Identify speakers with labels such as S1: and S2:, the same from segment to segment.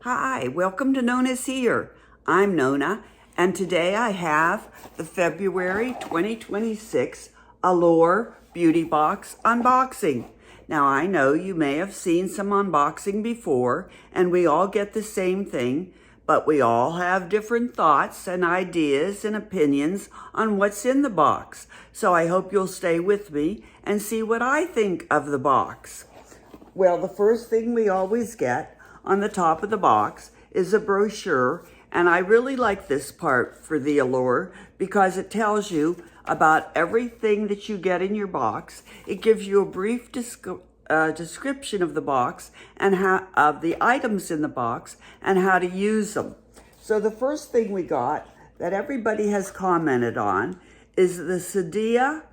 S1: Hi, welcome to NonnasHere. I'm Nonna, and today I have the February 2026 Allure Beauty Box unboxing. Now I know you may have seen some unboxing before, and we all get the same thing, but we all have different thoughts and ideas and opinions on what's in the box. So I hope you'll stay with me and see what I think of the box. Well, the first thing we always get on the top of the box is a brochure, and I really like this part for the Allure because it tells you about everything that you get in your box. It gives you a brief description of the box and of the items in the box and how to use them. So the first thing we got that everybody has commented on is the Sadia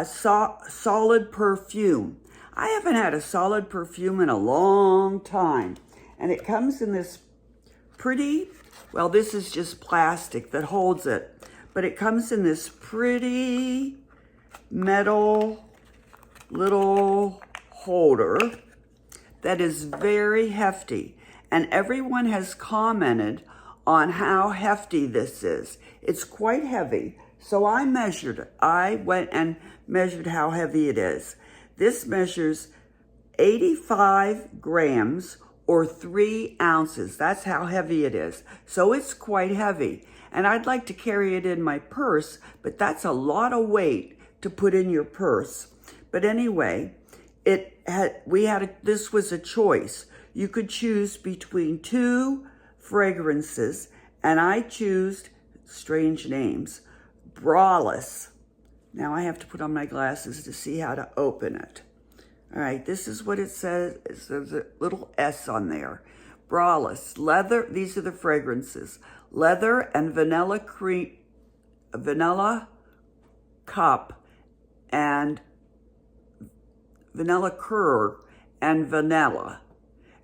S1: solid perfume. I haven't had a solid perfume in a long time. And it comes in this pretty, well, this is just plastic that holds it. But it comes in this pretty metal little holder that is very hefty. And everyone has commented on how hefty this is. It's quite heavy. So I measured it. I went and measured how heavy it is. This measures 85 grams or 3 ounces. That's how heavy it is. So it's quite heavy. And I'd like to carry it in my purse, but that's a lot of weight to put in your purse. But anyway, this was a choice. You could choose between 2 fragrances, and I chose, strange names, Braless. Now I have to put on my glasses to see how to open it. All right, this is what it says. There's a little S on there. Braless, leather, these are the fragrances. Leather and vanilla cream, vanilla cup and vanilla cur and vanilla.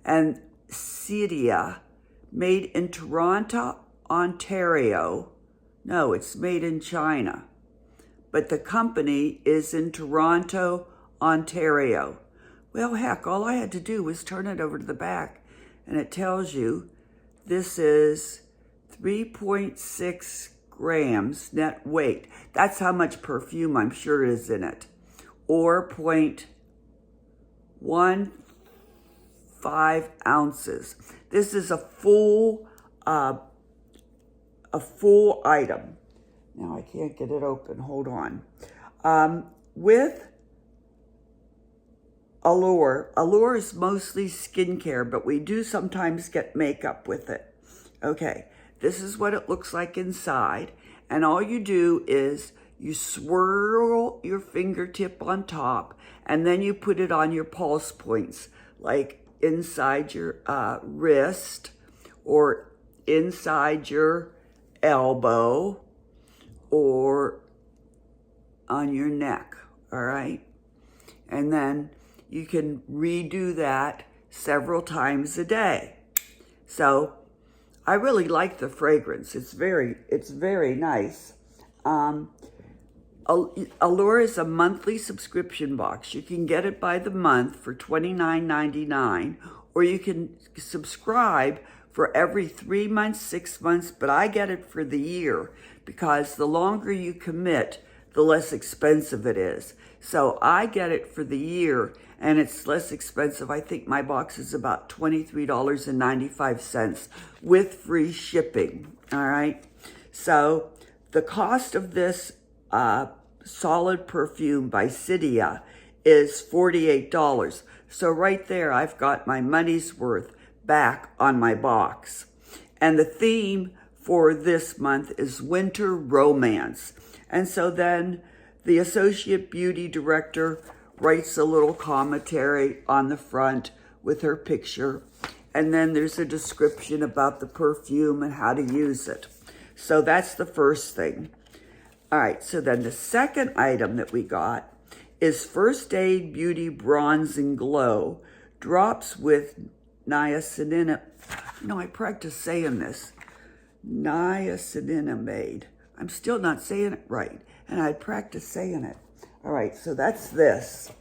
S1: And Sadia, made in Toronto, Ontario. No, it's made in China. But the company is in Toronto, Ontario. Well, heck, all I had to do was turn it over to the back, and it tells you this is 3.6 grams net weight. That's how much perfume I'm sure is in it. Or 0.15 ounces. This is a full item. Now I can't get it open. Hold on. With Allure is mostly skincare, but we do sometimes get makeup with it. Okay, this is what it looks like inside. And all you do is you swirl your fingertip on top, and then you put it on your pulse points, like inside your wrist or inside your elbow, or on your neck, all right? And then you can redo that several times a day. So I really like the fragrance. It's very nice. Allure is a monthly subscription box. You can get it by the month for $29.99, or you can subscribe for every 3 months, 6 months, but I get it for the year because the longer you commit, the less expensive it is. So I get it for the year, and it's less expensive. I think my box is about $23.95 with free shipping, all right? So the cost of this solid perfume by Sadia is $48. So right there, I've got my money's worth back on my box. And the theme for this month is winter romance. And so then the associate beauty director writes a little commentary on the front with her picture. And then there's a description about the perfume and how to use it. So that's the first thing. All right, so then the second item that we got is First Aid Beauty Bronze and Glow Drops with niacinamide. No, I practice saying this. Niacinamide. I'm still not saying it right, and I practice saying it. All right, so that's this.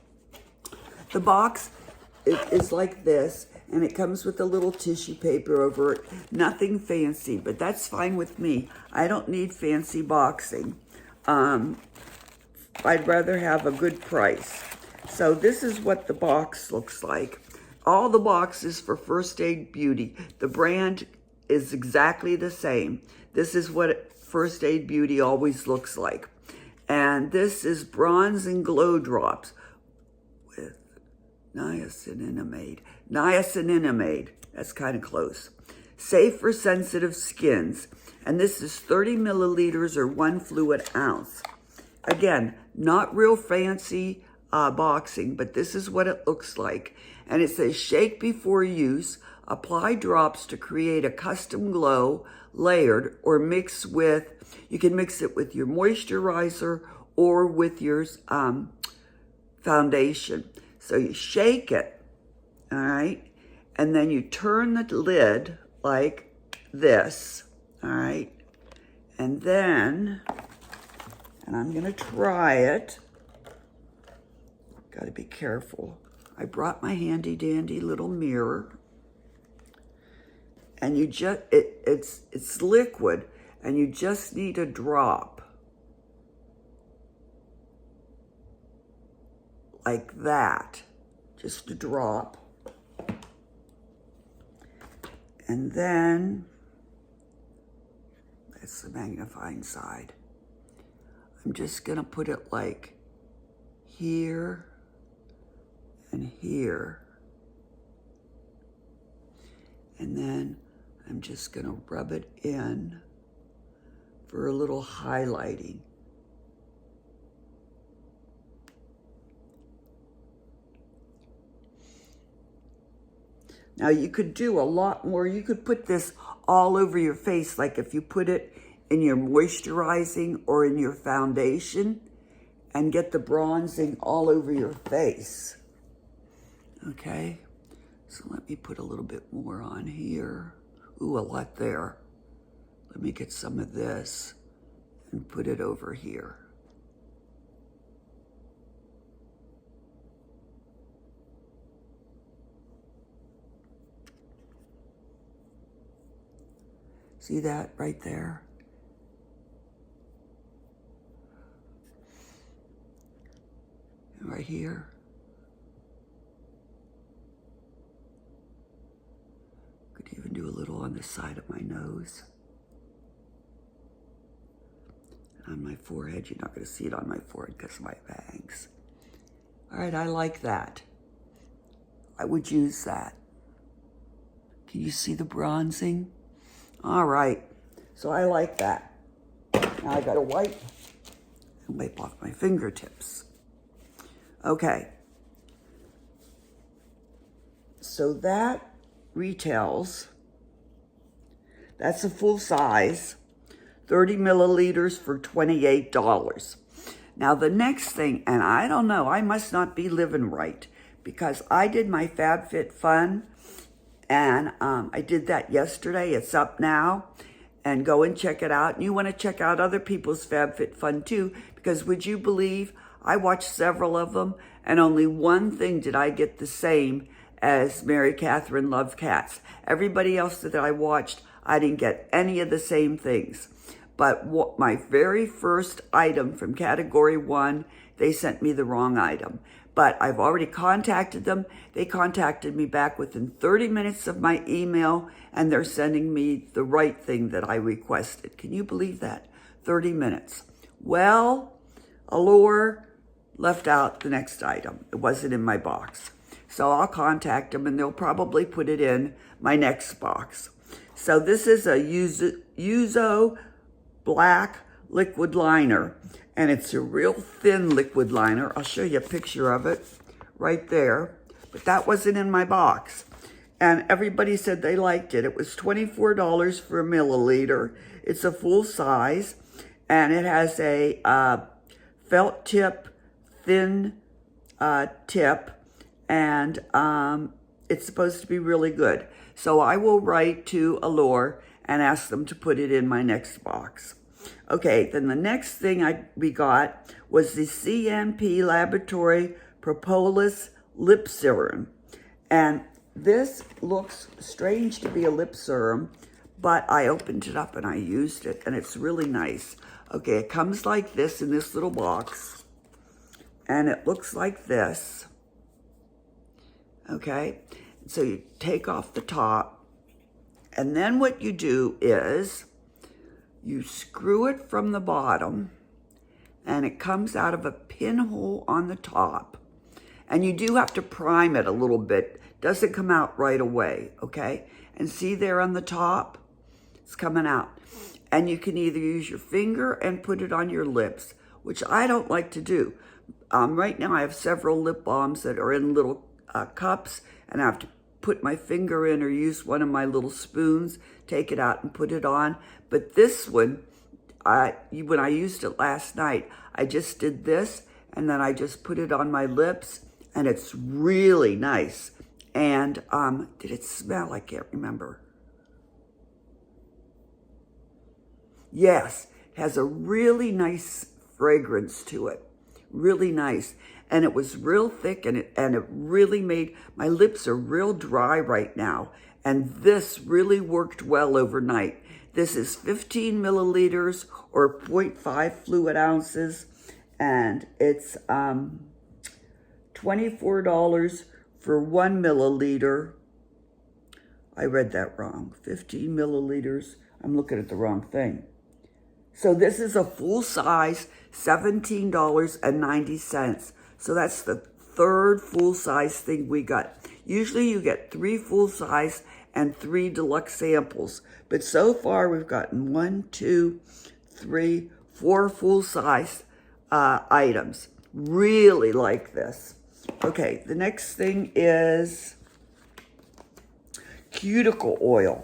S1: The box is like this, And it comes with a little tissue paper over it. Nothing fancy, but that's fine with me. I don't need fancy boxing. I'd rather have a good price. So this is what the box looks like. All the boxes for First Aid Beauty. The brand is exactly the same. This is what First Aid Beauty always looks like. And this is Bronze and Glow Drops with niacinamide. Niacinamide, that's kind of close. Safe for sensitive skins. And this is 30 milliliters or 1 fluid ounce. Again, not real fancy boxing, but this is what it looks like. And it says, shake before use, apply drops to create a custom glow, layered, or mix with, you can mix it with your moisturizer or with your foundation. So you shake it, all right? And then you turn the lid like this, all right? And then, and I'm gonna try it. Gotta be careful. I brought my handy dandy little mirror. And you just, it's liquid, and you just need a drop. Like that, just a drop. And then, that's the magnifying side. I'm just gonna put it like here and here. And then I'm just gonna rub it in for a little highlighting. Now you could do a lot more. You could put this all over your face, like if you put it in your moisturizing or in your foundation, and get the bronzing all over your face. Okay, so let me put a little bit more on here. Ooh, a lot there. Let me get some of this and put it over here. See that right there? And right here. Could even do a little on the side of my nose. On my forehead. You're not going to see it on my forehead because of my bangs. All right, I like that. I would use that. Can you see the bronzing? All right, so I like that. Now I gotta wipe off my fingertips. Okay, so that retails, that's a full size, 30 milliliters for $28. Now the next thing, and I don't know, I must not be living right, because I did my FabFitFun, and I did that yesterday. It's up now, and go and check it out. And you want to check out other people's FabFitFun too, because would you believe I watched several of them, and only one thing did I get the same as Mary Catherine Love Cats. Everybody else that I watched, I didn't get any of the same things. But my very first item from category 1, they sent me the wrong item. But I've already contacted them. They contacted me back within 30 minutes of my email, and they're sending me the right thing that I requested. Can you believe that? 30 minutes. Well, Allure left out the next item. It wasn't in my box. So I'll contact them, and they'll probably put it in my next box. So this is a Yuzo Black liquid liner. And it's a real thin liquid liner. I'll show you a picture of it right there. But that wasn't in my box. And everybody said they liked it. It was $24 for a milliliter. It's a full size. And it has a felt tip, thin tip. And it's supposed to be really good. So I will write to Allure and ask them to put it in my next box. Okay, then the next thing we got was the CMP Laboratory Propolis Lip Serum. And this looks strange to be a lip serum, but I opened it up and I used it, and it's really nice. Okay, it comes like this in this little box, and it looks like this. Okay, so you take off the top, and then what you do is you screw it from the bottom, and it comes out of a pinhole on the top. And you do have to prime it a little bit. Doesn't come out right away, okay? And see there on the top? It's coming out. And you can either use your finger and put it on your lips, which I don't like to do. Right now I have several lip balms that are in little cups, and I have to put my finger in or use one of my little spoons, take it out and put it on. But this one, when I used it last night, I just did this, and then I just put it on my lips, and it's really nice. And did it smell? I can't remember. Yes, it has a really nice fragrance to it. Really nice. And it was real thick, and it really made, my lips are real dry right now. And this really worked well overnight. This is 15 milliliters or 0.5 fluid ounces. And it's $24 for 1 milliliter. I read that wrong. 15 milliliters. I'm looking at the wrong thing. So this is a full size, $17.90. So that's the third full size thing we got. Usually you get 3 full size and 3 deluxe samples. But so far we've gotten 1, 2, 3, 4 full size items. Really like this. Okay, the next thing is cuticle oil.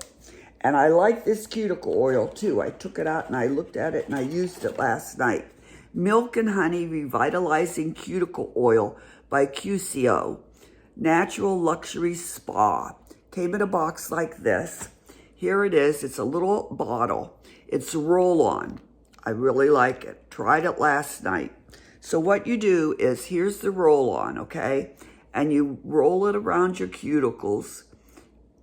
S1: And I like this cuticle oil too. I took it out and I looked at it and I used it last night. Milk and Honey Revitalizing Cuticle Oil by QCO. Natural Luxury Spa. Came in a box like this. Here it is. It's a little bottle. It's roll-on. I really like it. Tried it last night. So what you do is, here's the roll-on, okay? And you roll it around your cuticles,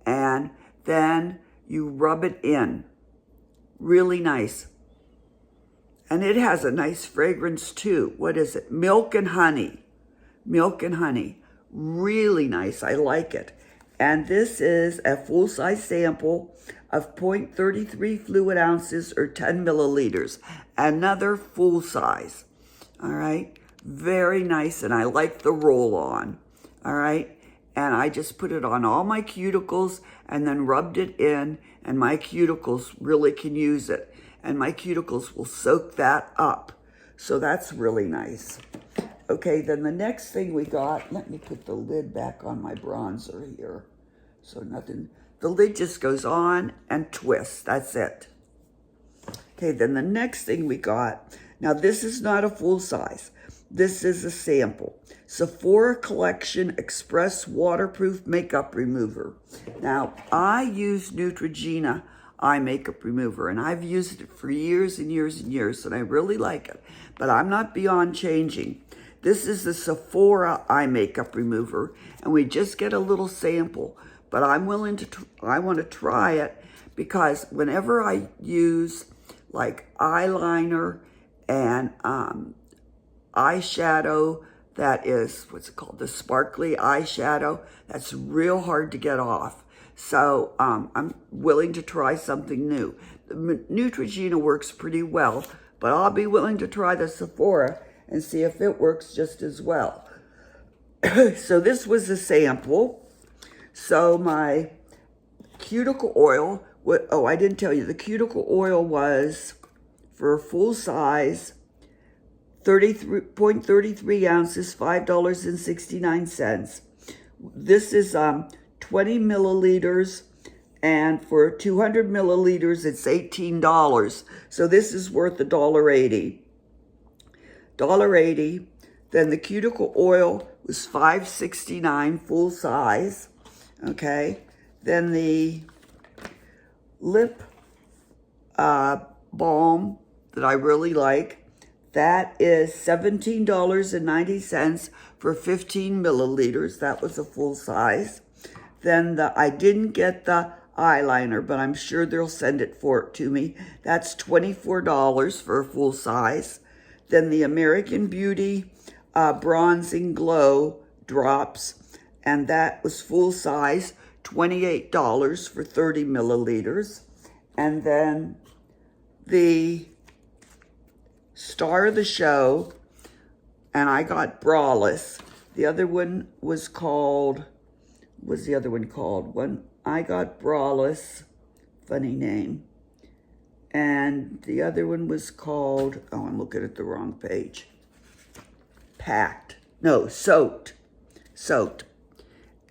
S1: and then you rub it in. Really nice. And it has a nice fragrance too. What is it? Milk and Honey. Milk and Honey. Really nice. I like it. And this is a full-size sample of 0.33 fluid ounces or 10 milliliters. Another full size. All right. Very nice. And I like the roll-on. All right. And I just put it on all my cuticles and then rubbed it in. And my cuticles really can use it. And my cuticles will soak that up. So that's really nice. Okay, then the next thing we got, let me put the lid back on my bronzer here. So nothing, the lid just goes on and twists, that's it. Okay, then the next thing we got, now this is not a full size. This is a sample. Sephora Collection Express Waterproof Makeup Remover. Now, I use Neutrogena eye makeup remover, and I've used it for years and years and years, and I really like it, but I'm not beyond changing. This is the Sephora eye makeup remover, and we just get a little sample, but I'm willing to, I want to try it, because whenever I use like eyeliner and eyeshadow that is, what's it called, the sparkly eyeshadow, that's real hard to get off. So I'm willing to try something new. The Neutrogena works pretty well, but I'll be willing to try the Sephora and see if it works just as well. So this was a sample. So my cuticle oil, oh, I didn't tell you, the cuticle oil was for a full size, 0.33 ounces, $5.69. This is 20 milliliters, and for 200 milliliters, it's $18. So this is worth $1.80. $1.80. Then the cuticle oil was $5.69 full size. Okay. Then the lip balm that I really like, that is $17.90 for 15 milliliters. That was a full size. Then I didn't get the eyeliner, but I'm sure they'll send it to me. That's $24 for a full size. Then the American Beauty Bronzing Glow drops, and that was full size, $28 for 30 milliliters. And then the star of the show, and I got Braless. The other one was called, what's the other one called? I got Braless, funny name. And the other one was called, oh, I'm looking at the wrong page. Soaked.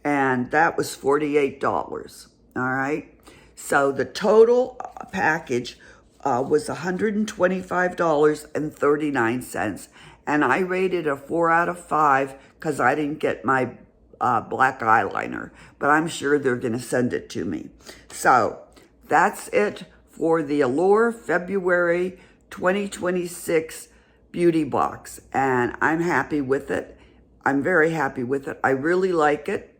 S1: And that was $48, all right? So the total package was $125.39. And I rated a 4 out of 5 because I didn't get my black eyeliner, but I'm sure they're going to send it to me. So that's it for the Allure February 2026 beauty box, and I'm happy with it. I'm very happy with it. I really like it.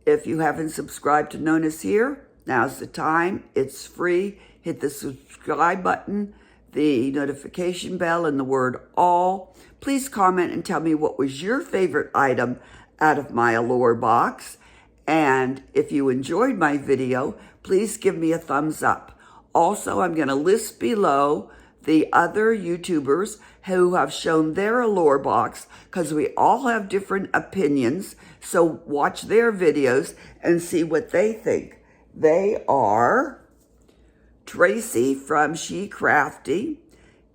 S1: If you haven't subscribed to NonnasHere, now's the time. It's free. Hit the subscribe button, the notification bell, and the word all. Please comment and tell me what was your favorite item out of my Allure box. And if you enjoyed my video, please give me a thumbs up. Also, I'm going to list below the other YouTubers who have shown their Allure box, because we all have different opinions. So watch their videos and see what they think. They are Tracie from She Crafty,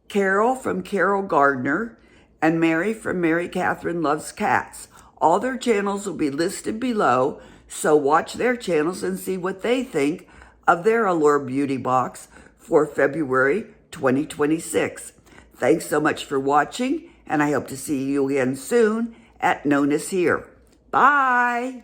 S1: Carol from Carol Gardner, and Mary from Mary Catherine Loves Cats. All their channels will be listed below, so watch their channels and see what they think of their Allure Beauty Box for February 2026. Thanks so much for watching, and I hope to see you again soon at NonnasHere. Bye!